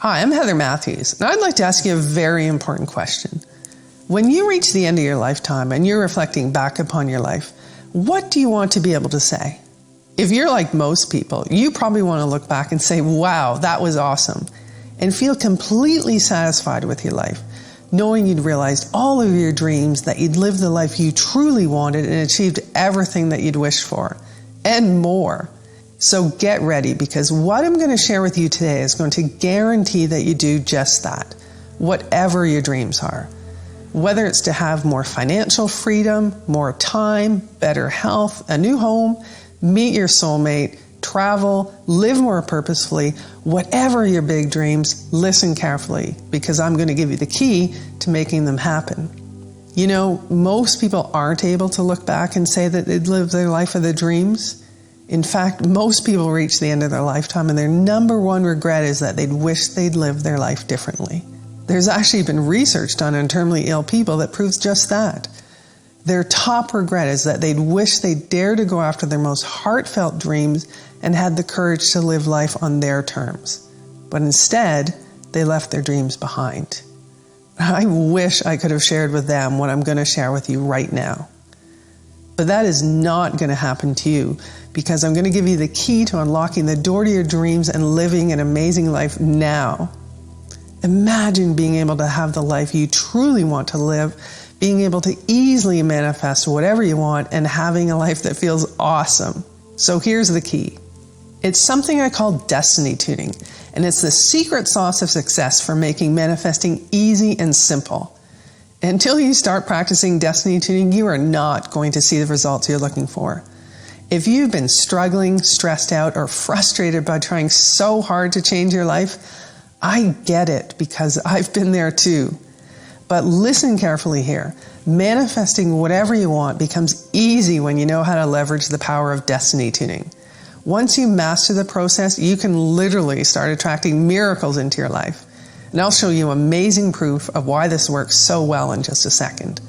Hi, I'm Heather Matthews, and I'd like to ask you a very important question. When you reach the end of your lifetime and you're reflecting back upon your life, what do you want to be able to say? If you're like most people, you probably want to look back and say, wow, that was awesome, and feel completely satisfied with your life, knowing you'd realized all of your dreams, that you'd lived the life you truly wanted and achieved everything that you'd wished for, and more. So get ready, because what I'm going to share with you today is going to guarantee that you do just that, whatever your dreams are. Whether it's to have more financial freedom, more time, better health, a new home, meet your soulmate, travel, live more purposefully, whatever your big dreams, listen carefully, because I'm going to give you the key to making them happen. You know, most people aren't able to look back and say that they'd lived their life of their dreams. In fact, most people reach the end of their lifetime and their number one regret is that they'd wish they'd lived their life differently. There's actually been research done on terminally ill people that proves just that. Their top regret is that they'd wish they dared to go after their most heartfelt dreams and had the courage to live life on their terms. But instead, they left their dreams behind. I wish I could have shared with them what I'm going to share with you right now. But that is not going to happen to you, because I'm going to give you the key to unlocking the door to your dreams and living an amazing life now. Imagine being able to have the life you truly want to live, being able to easily manifest whatever you want, and having a life that feels awesome. So here's the key. It's something I call destiny tuning, and it's the secret sauce of success for making manifesting easy and simple. Until you start practicing destiny tuning, you are not going to see the results you're looking for. If you've been struggling, stressed out, or frustrated by trying so hard to change your life, I get it, because I've been there too. But listen carefully here. Manifesting whatever you want becomes easy when you know how to leverage the power of destiny tuning. Once you master the process, you can literally start attracting miracles into your life. And I'll show you amazing proof of why this works so well in just a second.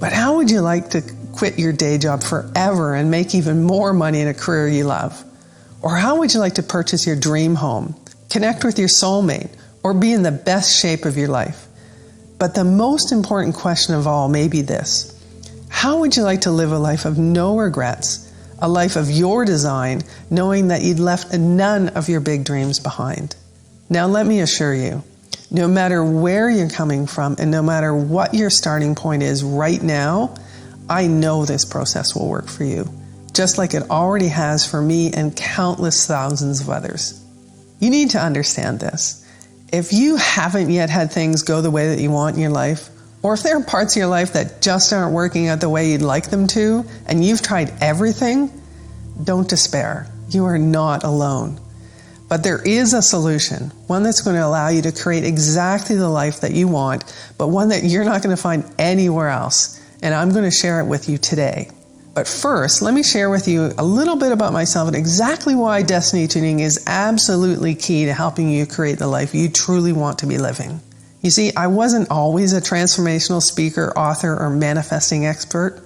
But how would you like to quit your day job forever and make even more money in a career you love? Or how would you like to purchase your dream home, connect with your soulmate, or be in the best shape of your life? But the most important question of all may be this: how would you like to live a life of no regrets, a life of your design, knowing that you'd left none of your big dreams behind? Now let me assure you, no matter where you're coming from and no matter what your starting point is right now, I know this process will work for you, just like it already has for me and countless thousands of others. You need to understand this. If you haven't yet had things go the way that you want in your life, or if there are parts of your life that just aren't working out the way you'd like them to, and you've tried everything, don't despair. You are not alone. But there is a solution, one that's going to allow you to create exactly the life that you want, but one that you're not going to find anywhere else. And I'm going to share it with you today. But first, let me share with you a little bit about myself and exactly why destiny tuning is absolutely key to helping you create the life you truly want to be living. You see, I wasn't always a transformational speaker, author, or manifesting expert.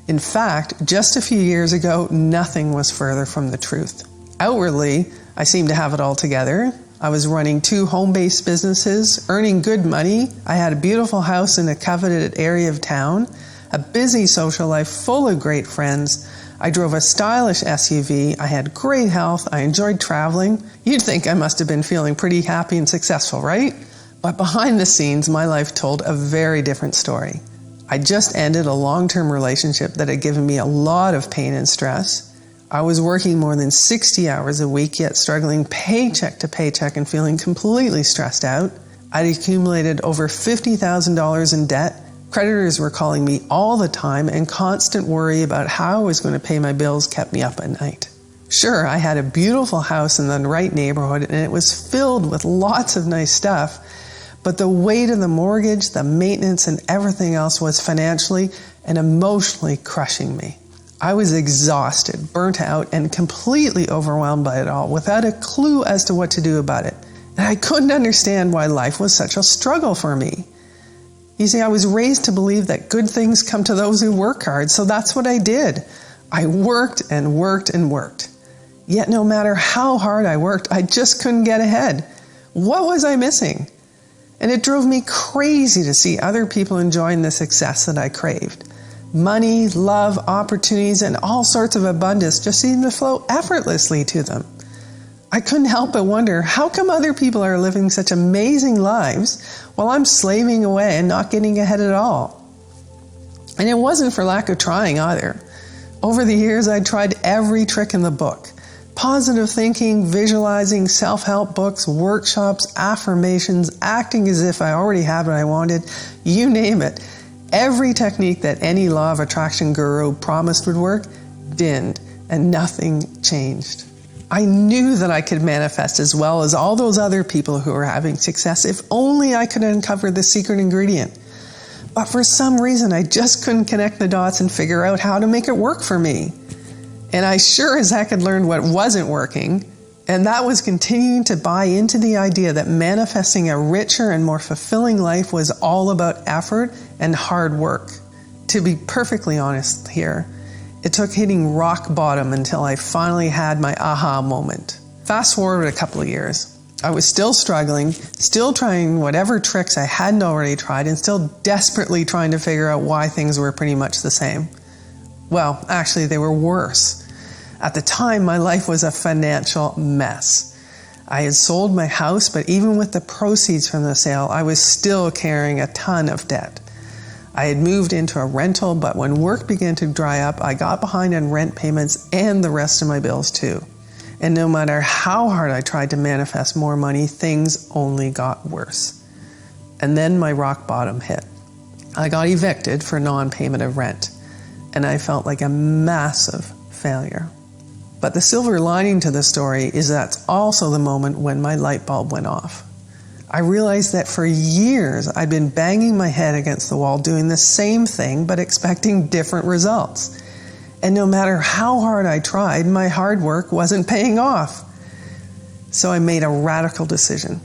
In fact, just a few years ago, nothing was further from the truth. Outwardly, I seemed to have it all together. I was running 2 home-based businesses, earning good money. I had a beautiful house in a coveted area of town, a busy social life full of great friends. I drove a stylish SUV. I had great health. I enjoyed traveling. You'd think I must have been feeling pretty happy and successful, right? But behind the scenes, my life told a very different story. I just ended a long-term relationship that had given me a lot of pain and stress. I was working more than 60 hours a week, yet struggling paycheck to paycheck and feeling completely stressed out. I'd accumulated over $50,000 in debt. Creditors were calling me all the time, and constant worry about how I was going to pay my bills kept me up at night. Sure, I had a beautiful house in the right neighborhood, and it was filled with lots of nice stuff, but the weight of the mortgage, the maintenance, and everything else was financially and emotionally crushing me. I was exhausted, burnt out, and completely overwhelmed by it all, without a clue as to what to do about it. And I couldn't understand why life was such a struggle for me. You see, I was raised to believe that good things come to those who work hard, so that's what I did. I worked and worked and worked. Yet no matter how hard I worked, I just couldn't get ahead. What was I missing? And it drove me crazy to see other people enjoying the success that I craved. Money, love, opportunities, and all sorts of abundance just seemed to flow effortlessly to them. I couldn't help but wonder, how come other people are living such amazing lives while I'm slaving away and not getting ahead at all? And it wasn't for lack of trying either. Over the years, I tried every trick in the book. Positive thinking, visualizing, self-help books, workshops, affirmations, acting as if I already had what I wanted, you name it. Every technique that any law of attraction guru promised would work didn't, and nothing changed. I knew that I could manifest as well as all those other people who were having success if only I could uncover the secret ingredient. But for some reason, I just couldn't connect the dots and figure out how to make it work for me. And I sure as heck had learned what wasn't working, and that was continuing to buy into the idea that manifesting a richer and more fulfilling life was all about effort and hard work. To be perfectly honest here, it took hitting rock bottom until I finally had my aha moment. Fast forward a couple of years. I was still struggling, still trying whatever tricks I hadn't already tried, and still desperately trying to figure out why things were pretty much the same. Well, actually, they were worse. At the time, my life was a financial mess. I had sold my house, but even with the proceeds from the sale, I was still carrying a ton of debt. I had moved into a rental, but when work began to dry up, I got behind on rent payments and the rest of my bills too. And no matter how hard I tried to manifest more money, things only got worse. And then my rock bottom hit. I got evicted for non-payment of rent, and I felt like a massive failure. But the silver lining to the story is that's also the moment when my light bulb went off. I realized that for years I'd been banging my head against the wall doing the same thing but expecting different results. And no matter how hard I tried, my hard work wasn't paying off. So I made a radical decision.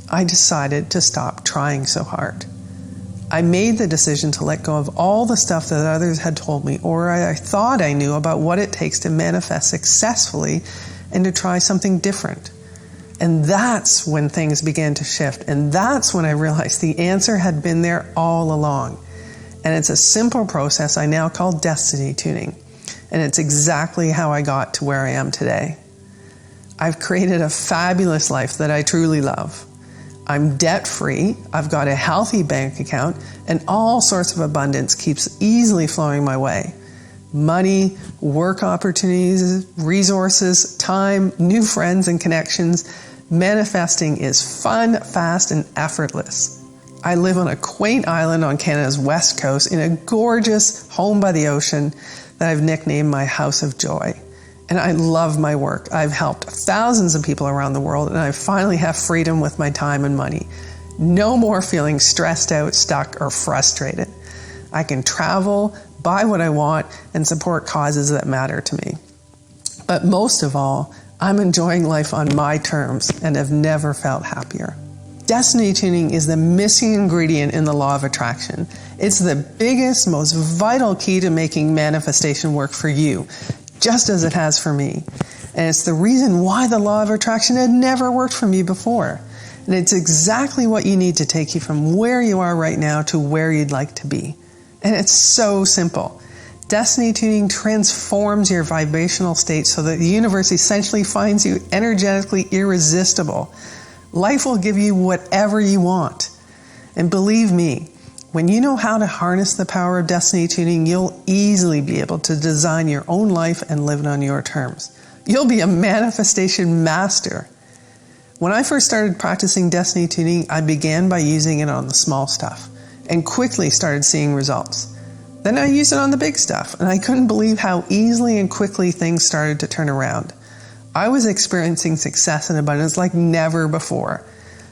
I decided to stop trying so hard. I made the decision to let go of all the stuff that others had told me or I thought I knew about what it takes to manifest successfully and to try something different. And that's when things began to shift. And that's when I realized the answer had been there all along. And it's a simple process I now call destiny tuning. And it's exactly how I got to where I am today. I've created a fabulous life that I truly love. I'm debt-free, I've got a healthy bank account, and all sorts of abundance keeps easily flowing my way. Money, work opportunities, resources, time, new friends and connections. Manifesting is fun, fast, and effortless. I live on a quaint island on Canada's west coast in a gorgeous home by the ocean that I've nicknamed my House of Joy. And I love my work. I've helped thousands of people around the world, and I finally have freedom with my time and money. No more feeling stressed out, stuck, or frustrated. I can travel, buy what I want, and support causes that matter to me. But most of all, I'm enjoying life on my terms and have never felt happier. Destiny tuning is the missing ingredient in the law of attraction. It's the biggest, most vital key to making manifestation work for you, just as it has for me. And it's the reason why the law of attraction had never worked for me before. And it's exactly what you need to take you from where you are right now to where you'd like to be. And it's so simple. Destiny tuning transforms your vibrational state so that the universe essentially finds you energetically irresistible. Life will give you whatever you want. And believe me, when you know how to harness the power of destiny tuning, you'll easily be able to design your own life and live it on your terms. You'll be a manifestation master. When I first started practicing destiny tuning, I began by using it on the small stuff and quickly started seeing results. Then I used it on the big stuff, and I couldn't believe how easily and quickly things started to turn around. I was experiencing success and abundance like never before.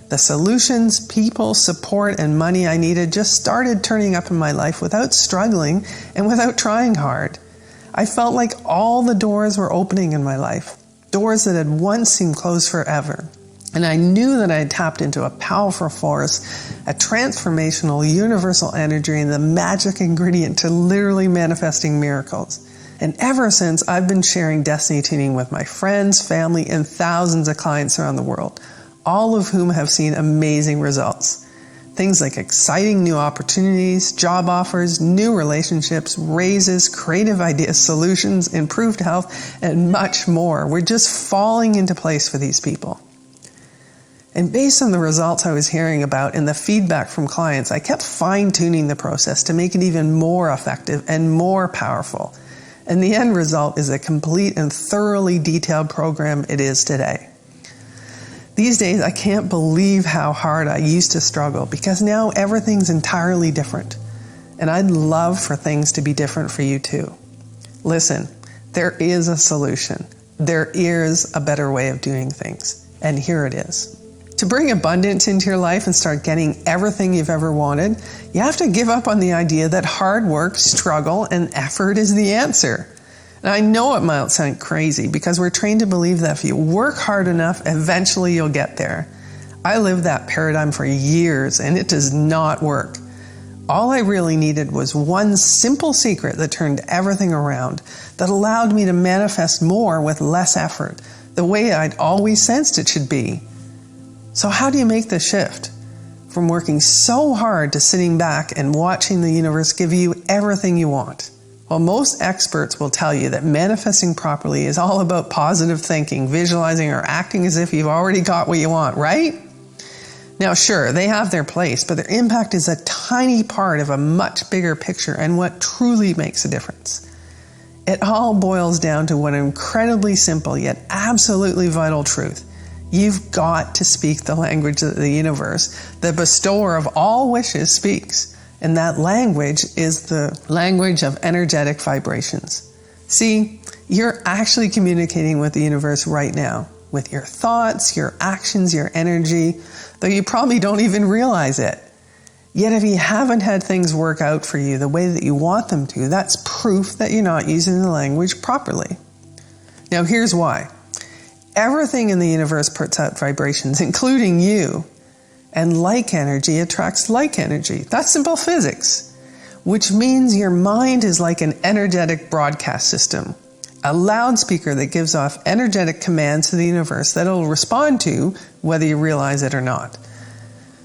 The solutions, people, support, and money I needed just started turning up in my life without struggling and without trying hard. I felt like all the doors were opening in my life, doors that had once seemed closed forever. And I knew that I had tapped into a powerful force, a transformational, universal energy, and the magic ingredient to literally manifesting miracles. And ever since, I've been sharing destiny tuning with my friends, family, and thousands of clients around the world, all of whom have seen amazing results. Things like exciting new opportunities, job offers, new relationships, raises, creative ideas, solutions, improved health, and much more. We're just falling into place for these people. And based on the results I was hearing about and the feedback from clients, I kept fine-tuning the process to make it even more effective and more powerful. And the end result is a complete and thoroughly detailed program it is today. These days, I can't believe how hard I used to struggle because now everything's entirely different. And I'd love for things to be different for you too. Listen, there is a solution. There is a better way of doing things. And here it is. To bring abundance into your life and start getting everything you've ever wanted, you have to give up on the idea that hard work, struggle, and effort is the answer. And I know it might sound crazy because we're trained to believe that if you work hard enough, eventually you'll get there. I lived that paradigm for years and it does not work. All I really needed was one simple secret that turned everything around, that allowed me to manifest more with less effort, the way I'd always sensed it should be. So how do you make the shift from working so hard to sitting back and watching the universe give you everything you want? Well, most experts will tell you that manifesting properly is all about positive thinking, visualizing, or acting as if you've already got what you want, right? Now, sure, they have their place, but their impact is a tiny part of a much bigger picture and what truly makes a difference. It all boils down to one incredibly simple yet absolutely vital truth. You've got to speak the language that the universe, the bestower of all wishes, speaks. And that language is the language of energetic vibrations. See, you're actually communicating with the universe right now, with your thoughts, your actions, your energy, though you probably don't even realize it. Yet if you haven't had things work out for you the way that you want them to, that's proof that you're not using the language properly. Now here's why. Everything in the universe puts out vibrations, including you. And like energy attracts like energy. That's simple physics. Which means your mind is like an energetic broadcast system. A loudspeaker that gives off energetic commands to the universe that it'll respond to whether you realize it or not.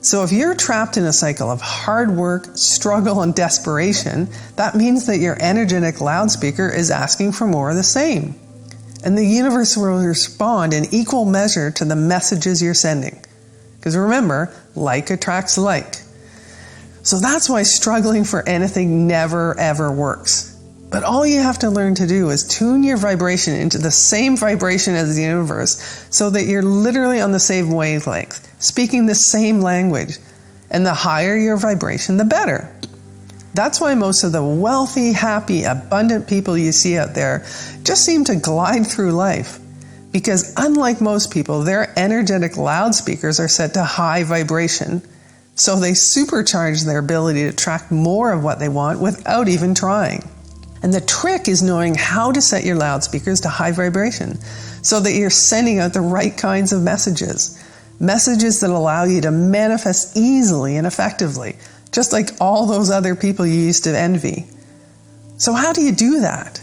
So if you're trapped in a cycle of hard work, struggle, and desperation, that means that your energetic loudspeaker is asking for more of the same. And the universe will respond in equal measure to the messages you're sending. Because remember, like attracts like. So that's why struggling for anything never ever works. But all you have to learn to do is tune your vibration into the same vibration as the universe so that you're literally on the same wavelength, speaking the same language. And the higher your vibration, the better. That's why most of the wealthy, happy, abundant people you see out there just seem to glide through life. Because unlike most people, their energetic loudspeakers are set to high vibration. So they supercharge their ability to attract more of what they want without even trying. And the trick is knowing how to set your loudspeakers to high vibration so that you're sending out the right kinds of messages. Messages that allow you to manifest easily and effectively, just like all those other people you used to envy. So how do you do that?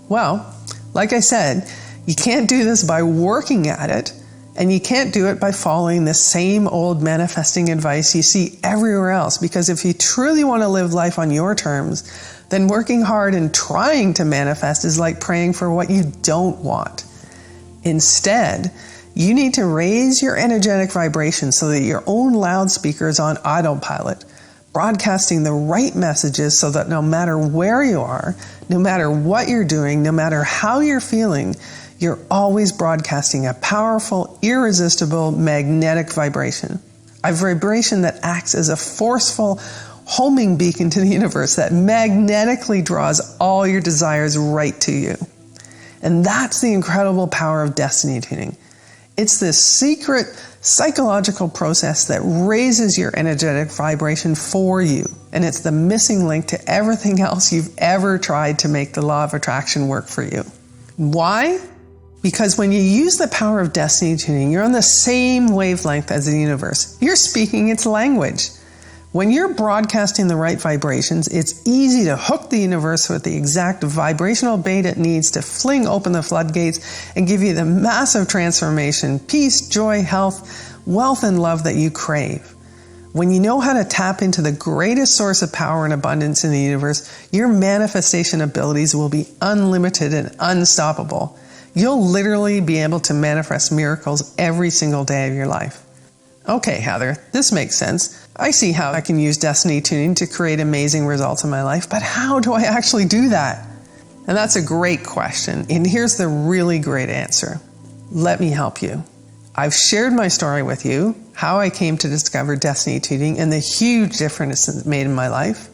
Well, like I said, you can't do this by working at it, and you can't do it by following the same old manifesting advice you see everywhere else, because if you truly want to live life on your terms, then working hard and trying to manifest is like praying for what you don't want. Instead, you need to raise your energetic vibration so that your own loudspeaker is on autopilot, broadcasting the right messages so that no matter where you are, no matter what you're doing, no matter how you're feeling, you're always broadcasting a powerful, irresistible, magnetic vibration. A vibration that acts as a forceful homing beacon to the universe that magnetically draws all your desires right to you. And that's the incredible power of destiny tuning. It's this secret psychological process that raises your energetic vibration for you. And it's the missing link to everything else you've ever tried to make the law of attraction work for you. Why? Because when you use the power of destiny tuning, you're on the same wavelength as the universe. You're speaking its language. When you're broadcasting the right vibrations, it's easy to hook the universe with the exact vibrational bait it needs to fling open the floodgates and give you the massive transformation, peace, joy, health, wealth and love that you crave. When you know how to tap into the greatest source of power and abundance in the universe, your manifestation abilities will be unlimited and unstoppable. You'll literally be able to manifest miracles every single day of your life. Okay, Heather, this makes sense. I see how I can use destiny tuning to create amazing results in my life, but how do I actually do that? And that's a great question, and here's the really great answer. Let me help you. I've shared my story with you, how I came to discover destiny tuning and the huge difference it's made in my life.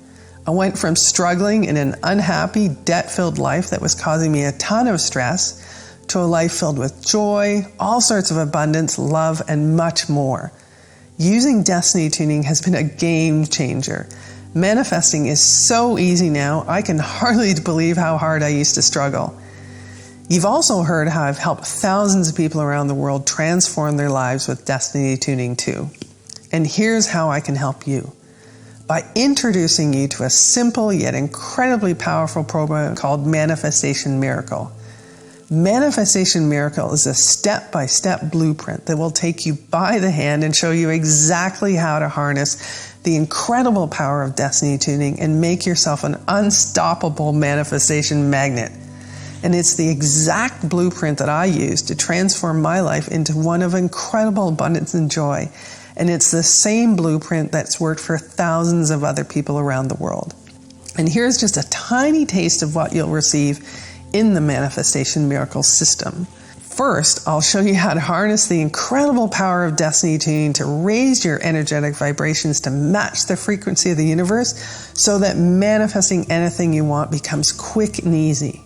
I went from struggling in an unhappy, debt-filled life that was causing me a ton of stress to a life filled with joy, all sorts of abundance, love, and much more. Using destiny tuning has been a game changer. Manifesting is so easy now, I can hardly believe how hard I used to struggle. You've also heard how I've helped thousands of people around the world transform their lives with destiny tuning too. And here's how I can help you. By introducing you to a simple yet incredibly powerful program called Manifestation Miracle. Manifestation Miracle is a step-by-step blueprint that will take you by the hand and show you exactly how to harness the incredible power of destiny tuning and make yourself an unstoppable manifestation magnet. And it's the exact blueprint that I used to transform my life into one of incredible abundance and joy. And it's the same blueprint that's worked for thousands of other people around the world. And here's just a tiny taste of what you'll receive in the Manifestation Miracle system. First, I'll show you how to harness the incredible power of destiny tuning to raise your energetic vibrations to match the frequency of the universe so that manifesting anything you want becomes quick and easy.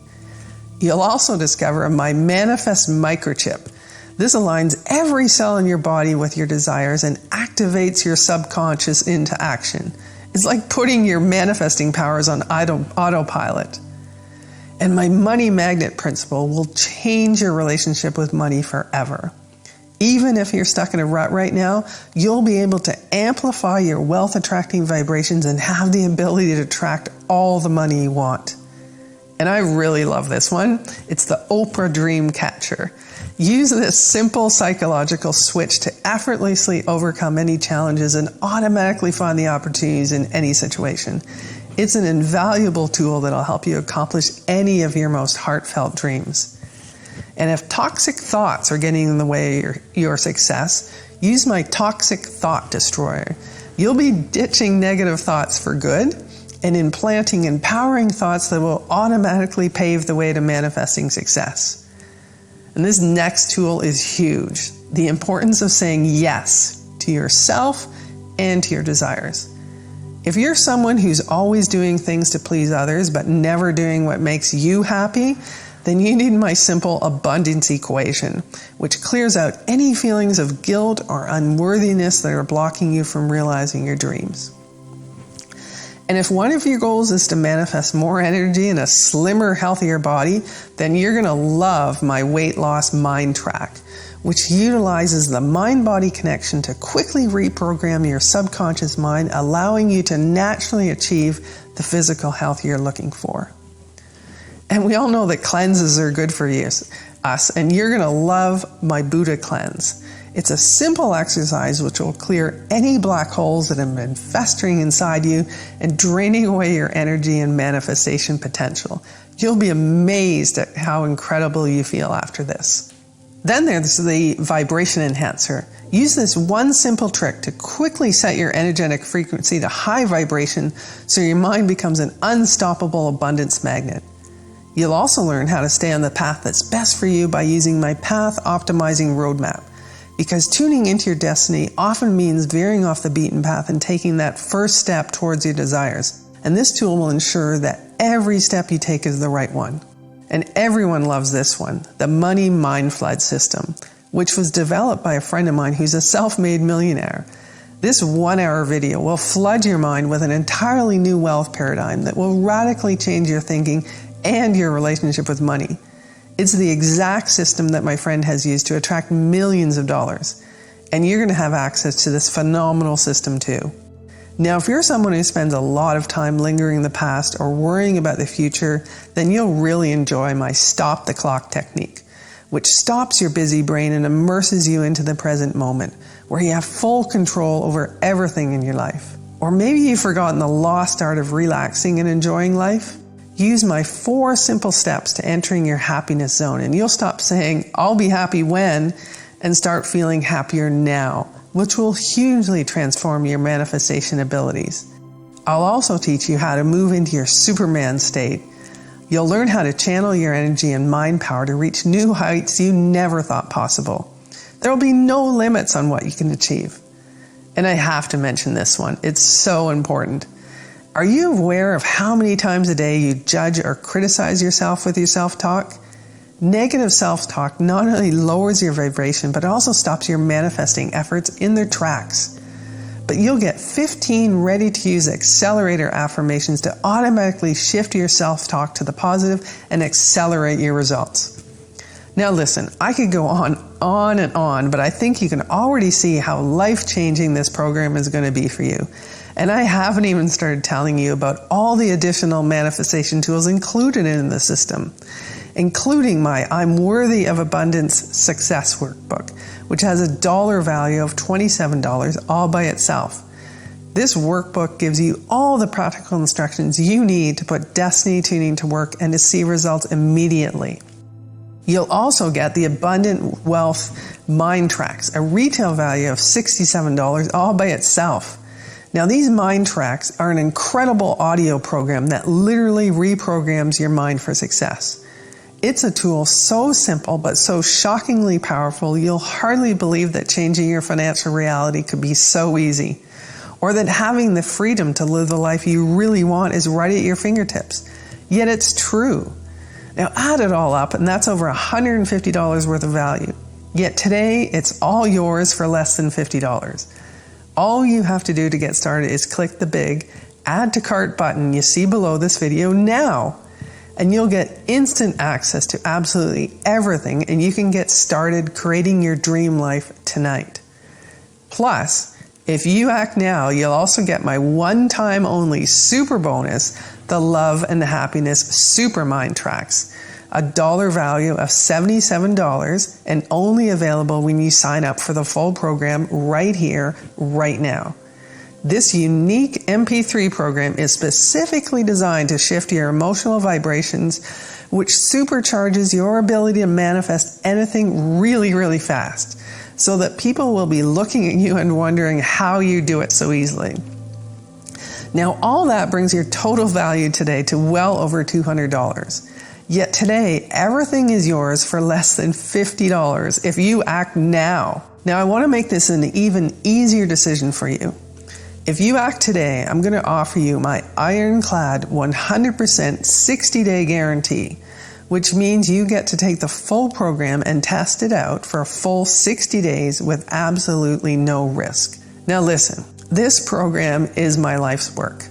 You'll also discover my Manifest Microchip. This aligns every cell in your body with your desires and activates your subconscious into action. It's like putting your manifesting powers on autopilot. And my money magnet principle will change your relationship with money forever. Even if you're stuck in a rut right now, you'll be able to amplify your wealth attracting vibrations and have the ability to attract all the money you want. And I really love this one. It's the Oprah Dream Catcher. Use this simple psychological switch to effortlessly overcome any challenges and automatically find the opportunities in any situation. It's an invaluable tool that'll help you accomplish any of your most heartfelt dreams. And if toxic thoughts are getting in the way of your success, use my Toxic Thought Destroyer. You'll be ditching negative thoughts for good and implanting empowering thoughts that will automatically pave the way to manifesting success. And this next tool is huge. The importance of saying yes to yourself and to your desires. If you're someone who's always doing things to please others but never doing what makes you happy, then you need my simple abundance equation, which clears out any feelings of guilt or unworthiness that are blocking you from realizing your dreams. And if one of your goals is to manifest more energy and a slimmer, healthier body, then you're going to love my weight loss mind track, which utilizes the mind-body connection to quickly reprogram your subconscious mind, allowing you to naturally achieve the physical health you're looking for. And we all know that cleanses are good for us, and you're going to love my Buddha cleanse. It's a simple exercise which will clear any black holes that have been festering inside you and draining away your energy and manifestation potential. You'll be amazed at how incredible you feel after this. Then there's the vibration enhancer. Use this one simple trick to quickly set your energetic frequency to high vibration so your mind becomes an unstoppable abundance magnet. You'll also learn how to stay on the path that's best for you by using my Path Optimizing Roadmap. Because tuning into your destiny often means veering off the beaten path and taking that first step towards your desires. And this tool will ensure that every step you take is the right one. And everyone loves this one, the Money Mind Flood System, which was developed by a friend of mine who's a self-made millionaire. This 1-hour video will flood your mind with an entirely new wealth paradigm that will radically change your thinking and your relationship with money. It's the exact system that my friend has used to attract millions of dollars. And you're going to have access to this phenomenal system too. Now, if you're someone who spends a lot of time lingering in the past or worrying about the future, then you'll really enjoy my Stop the Clock technique, which stops your busy brain and immerses you into the present moment, where you have full control over everything in your life. Or maybe you've forgotten the lost art of relaxing and enjoying life. Use my 4 simple steps to entering your happiness zone, and you'll stop saying, "I'll be happy when," and start feeling happier now, which will hugely transform your manifestation abilities. I'll also teach you how to move into your Superman state. You'll learn how to channel your energy and mind power to reach new heights you never thought possible. There will be no limits on what you can achieve. And I have to mention this one. It's so important. Are you aware of how many times a day you judge or criticize yourself with your self-talk? Negative self-talk not only lowers your vibration, but also stops your manifesting efforts in their tracks. But you'll get 15 ready-to-use accelerator affirmations to automatically shift your self-talk to the positive and accelerate your results. Now listen, I could go on and on, but I think you can already see how life-changing this program is going to be for you. And I haven't even started telling you about all the additional manifestation tools included in the system, including my I'm Worthy of Abundance Success Workbook, which has a dollar value of $27 all by itself. This workbook gives you all the practical instructions you need to put destiny tuning to work and to see results immediately. You'll also get the Abundant Wealth Mind Tracks, a retail value of $67 all by itself. Now, these mind tracks are an incredible audio program that literally reprograms your mind for success. It's a tool so simple but so shockingly powerful, you'll hardly believe that changing your financial reality could be so easy, or that having the freedom to live the life you really want is right at your fingertips. Yet it's true. Now add it all up, and that's over $150 worth of value. Yet today, it's all yours for less than $50. All you have to do to get started is click the big Add to Cart button you see below this video now, and you'll get instant access to absolutely everything, and you can get started creating your dream life tonight. Plus, if you act now, you'll also get my one-time only super bonus, the Love and Happiness Super Mind Tracks, a dollar value of $77 and only available when you sign up for the full program right here, right now. This unique MP3 program is specifically designed to shift your emotional vibrations, which supercharges your ability to manifest anything really, really fast, so that people will be looking at you and wondering how you do it so easily. Now, all that brings your total value today to well over $200. Yet today, everything is yours for less than $50 if you act now. Now, I want to make this an even easier decision for you. If you act today, I'm going to offer you my ironclad 100% 60-day guarantee, which means you get to take the full program and test it out for a full 60 days with absolutely no risk. Now listen, this program is my life's work.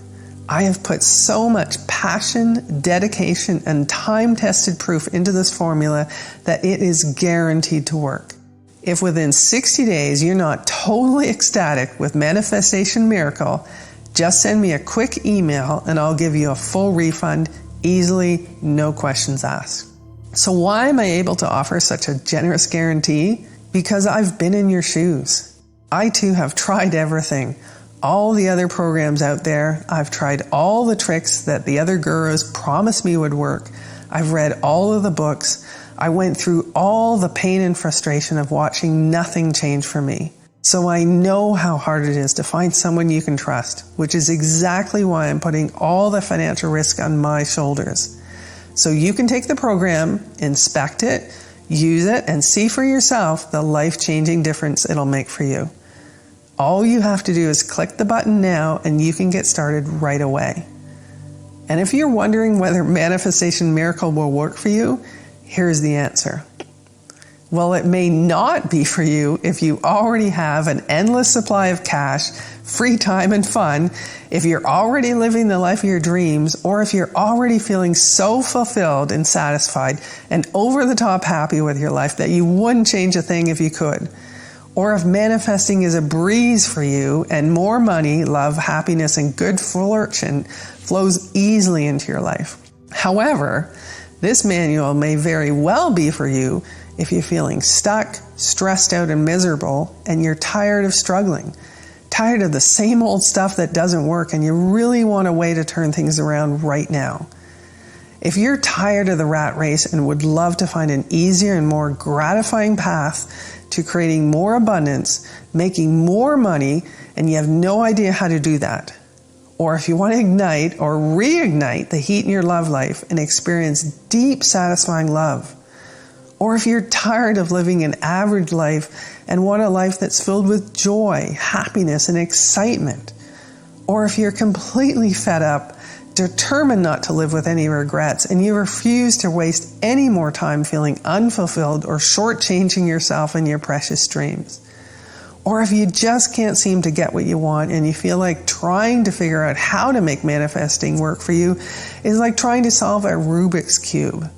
I have put so much passion, dedication, and time-tested proof into this formula that it is guaranteed to work. If within 60 days you're not totally ecstatic with Manifestation Miracle, just send me a quick email and I'll give you a full refund easily, no questions asked. So why am I able to offer such a generous guarantee? Because I've been in your shoes. I too have tried everything. All the other programs out there. I've tried all the tricks that the other gurus promised me would work. I've read all of the books. I went through all the pain and frustration of watching nothing change for me. So I know how hard it is to find someone you can trust, which is exactly why I'm putting all the financial risk on my shoulders. So you can take the program, inspect it, use it, and see for yourself the life-changing difference it'll make for you. All you have to do is click the button now and you can get started right away. And if you're wondering whether Manifestation Miracle will work for you, here's the answer. Well, it may not be for you if you already have an endless supply of cash, free time, and fun, if you're already living the life of your dreams, or if you're already feeling so fulfilled and satisfied and over the top happy with your life that you wouldn't change a thing if you could. Or if manifesting is a breeze for you and more money, love, happiness, and good fortune flows easily into your life. However, this manual may very well be for you If you're feeling stuck, stressed out, and miserable, and you're tired of struggling, tired of the same old stuff that doesn't work, and you really want a way to turn things around right now. If you're tired of the rat race and would love to find an easier and more gratifying path to creating more abundance, making more money, and you have no idea how to do that, or if you want to ignite or reignite the heat in your love life and experience deep, satisfying love, or if you're tired of living an average life and want a life that's filled with joy, happiness, and excitement, or if you're completely fed up, determined not to live with any regrets, and you refuse to waste any more time feeling unfulfilled or shortchanging yourself and your precious dreams. Or if you just can't seem to get what you want and you feel like trying to figure out how to make manifesting work for you is like trying to solve a Rubik's Cube.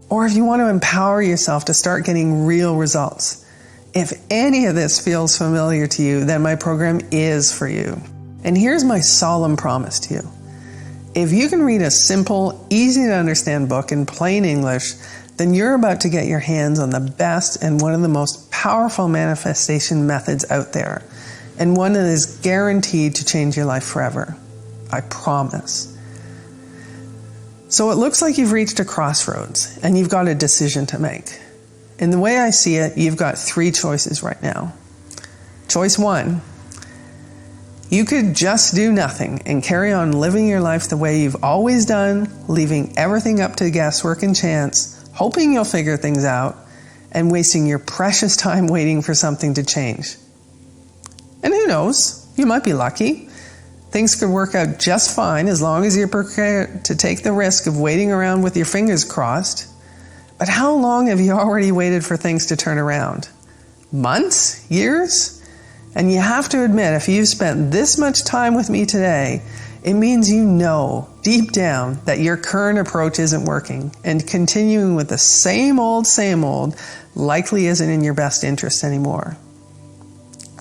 Or if you want to empower yourself to start getting real results. If any of this feels familiar to you, then my program is for you. And here's my solemn promise to you. If you can read a simple, easy to understand book in plain English, then you're about to get your hands on the best and one of the most powerful manifestation methods out there, and one that is guaranteed to change your life forever. I promise. So it looks like you've reached a crossroads and you've got a decision to make. In the way I see it, you've got 3 choices right now. Choice 1. You could just do nothing and carry on living your life the way you've always done, leaving everything up to guesswork and chance, hoping you'll figure things out, and wasting your precious time waiting for something to change. And who knows, you might be lucky. Things could work out just fine as long as you're prepared to take the risk of waiting around with your fingers crossed. But how long have you already waited for things to turn around? Months? Years? And you have to admit, if you've spent this much time with me today, it means you know deep down that your current approach isn't working, and continuing with the same old likely isn't in your best interest anymore.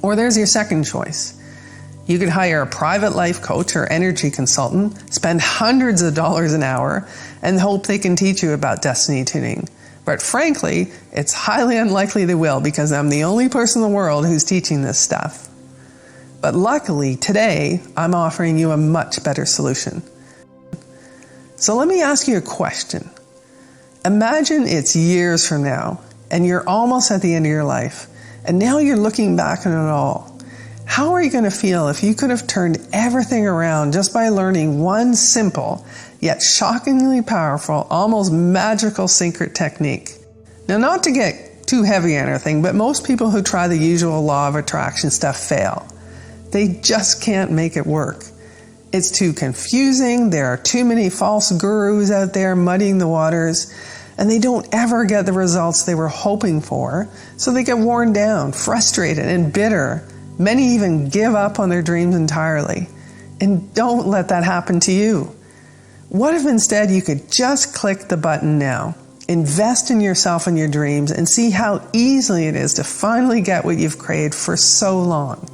Or there's your second choice. You could hire a private life coach or energy consultant, spend hundreds of dollars an hour, and hope they can teach you about destiny tuning. But frankly, it's highly unlikely they will, because I'm the only person in the world who's teaching this stuff. But luckily, today, I'm offering you a much better solution. So let me ask you a question. Imagine it's years from now, and you're almost at the end of your life, and now you're looking back on it all. How are you going to feel if you could have turned everything around just by learning one simple, yet shockingly powerful, almost magical secret technique? Now, not to get too heavy on anything, but most people who try the usual law of attraction stuff fail. They just can't make it work. It's too confusing, there are too many false gurus out there muddying the waters, and they don't ever get the results they were hoping for, so they get worn down, frustrated, and bitter. Many even give up on their dreams entirely. And don't let that happen to you. What if instead you could just click the button now, invest in yourself and your dreams, and see how easily it is to finally get what you've craved for so long?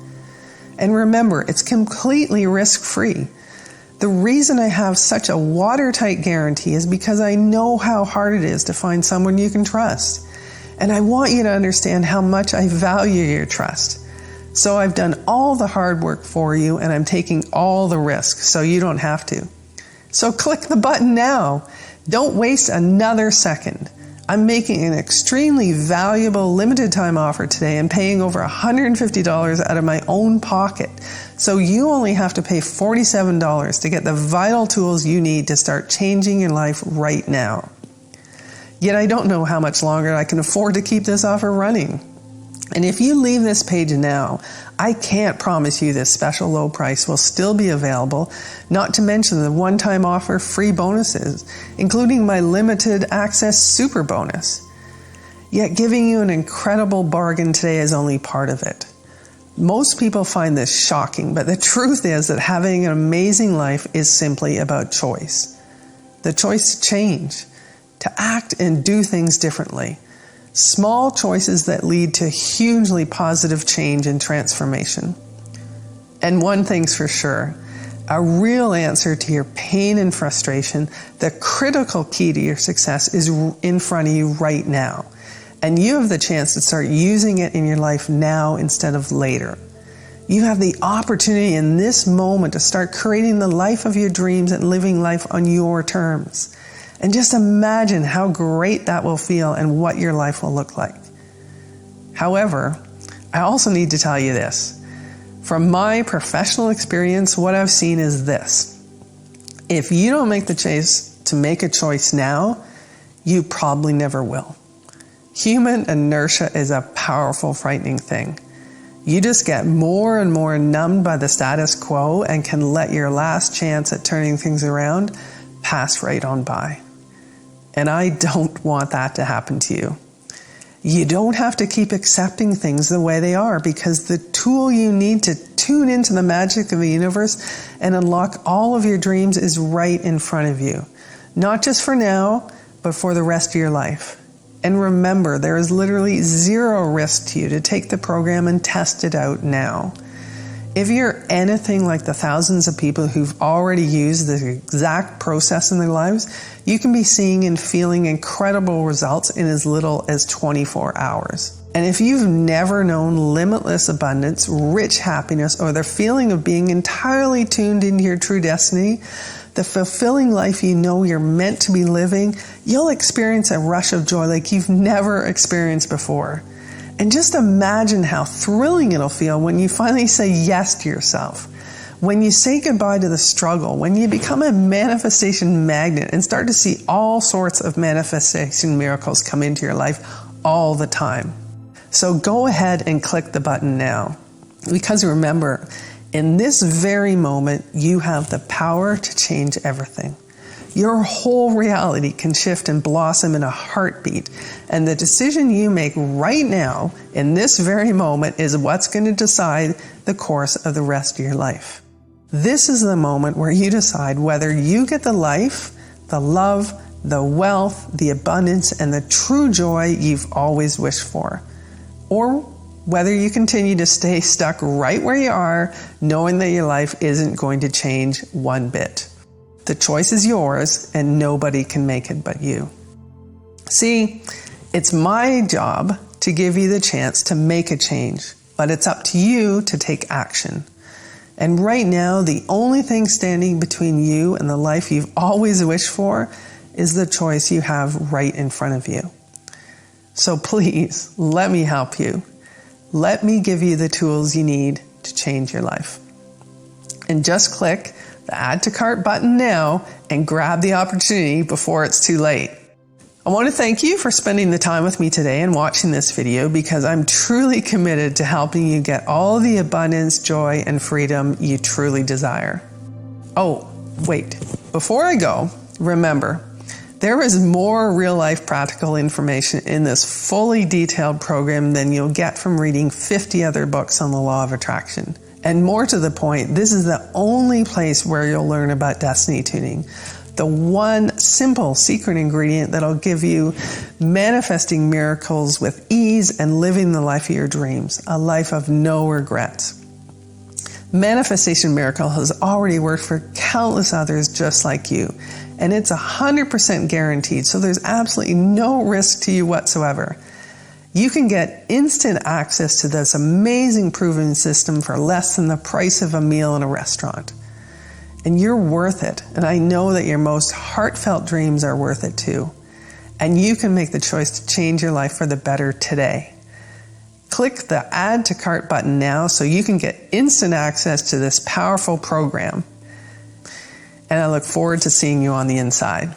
And remember, it's completely risk-free. The reason I have such a watertight guarantee is because I know how hard it is to find someone you can trust. And I want you to understand how much I value your trust. So I've done all the hard work for you, and I'm taking all the risk so you don't have to. So click the button now. Don't waste another second. I'm making an extremely valuable limited time offer today and paying over $150 out of my own pocket. So you only have to pay $47 to get the vital tools you need to start changing your life right now. Yet I don't know how much longer I can afford to keep this offer running. And if you leave this page now, I can't promise you this special low price will still be available, not to mention the one-time offer free bonuses, including my limited access super bonus. Yet giving you an incredible bargain today is only part of it. Most people find this shocking, but the truth is that having an amazing life is simply about choice. The choice to change, to act and do things differently. Small choices that lead to hugely positive change and transformation. And one thing's for sure, a real answer to your pain and frustration, the critical key to your success is in front of you right now. And you have the chance to start using it in your life now instead of later. You have the opportunity in this moment to start creating the life of your dreams and living life on your terms. And just imagine how great that will feel and what your life will look like. However, I also need to tell you this. From my professional experience, what I've seen is this. If you don't make the choice to make a choice now, you probably never will. Human inertia is a powerful, frightening thing. You just get more and more numbed by the status quo and can let your last chance at turning things around pass right on by. And I don't want that to happen to you. You don't have to keep accepting things the way they are, because the tool you need to tune into the magic of the universe and unlock all of your dreams is right in front of you. Not just for now, but for the rest of your life. And remember, there is literally zero risk to you to take the program and test it out now. If you're anything like the thousands of people who've already used the exact process in their lives, you can be seeing and feeling incredible results in as little as 24 hours. And if you've never known limitless abundance, rich happiness, or the feeling of being entirely tuned into your true destiny, the fulfilling life you know you're meant to be living, you'll experience a rush of joy like you've never experienced before. And just imagine how thrilling it'll feel when you finally say yes to yourself. When you say goodbye to the struggle, when you become a manifestation magnet and start to see all sorts of manifestation miracles come into your life all the time. So go ahead and click the button now. Because remember, in this very moment, you have the power to change everything. Your whole reality can shift and blossom in a heartbeat. And the decision you make right now, in this very moment, is what's going to decide the course of the rest of your life. This is the moment where you decide whether you get the life, the love, the wealth, the abundance, and the true joy you've always wished for. Or whether you continue to stay stuck right where you are, knowing that your life isn't going to change one bit. The choice is yours, and nobody can make it but you. See, it's my job to give you the chance to make a change, but it's up to you to take action. And right now, the only thing standing between you and the life you've always wished for is the choice you have right in front of you. So please, let me help you. Let me give you the tools you need to change your life. And just click the Add to Cart button now and grab the opportunity before it's too late. I want to thank you for spending the time with me today and watching this video, because I'm truly committed to helping you get all the abundance, joy, and freedom you truly desire. Oh, wait, before I go, remember, there is more real-life practical information in this fully detailed program than you'll get from reading 50 other books on the law of attraction. And more to the point, this is the only place where you'll learn about destiny tuning. The one simple secret ingredient that'll give you manifesting miracles with ease and living the life of your dreams, a life of no regrets. Manifestation Miracle has already worked for countless others just like you, and it's 100% guaranteed, so there's absolutely no risk to you whatsoever. You can get instant access to this amazing proven system for less than the price of a meal in a restaurant. And you're worth it. And I know that your most heartfelt dreams are worth it too. And you can make the choice to change your life for the better today. Click the Add to Cart button now so you can get instant access to this powerful program. And I look forward to seeing you on the inside.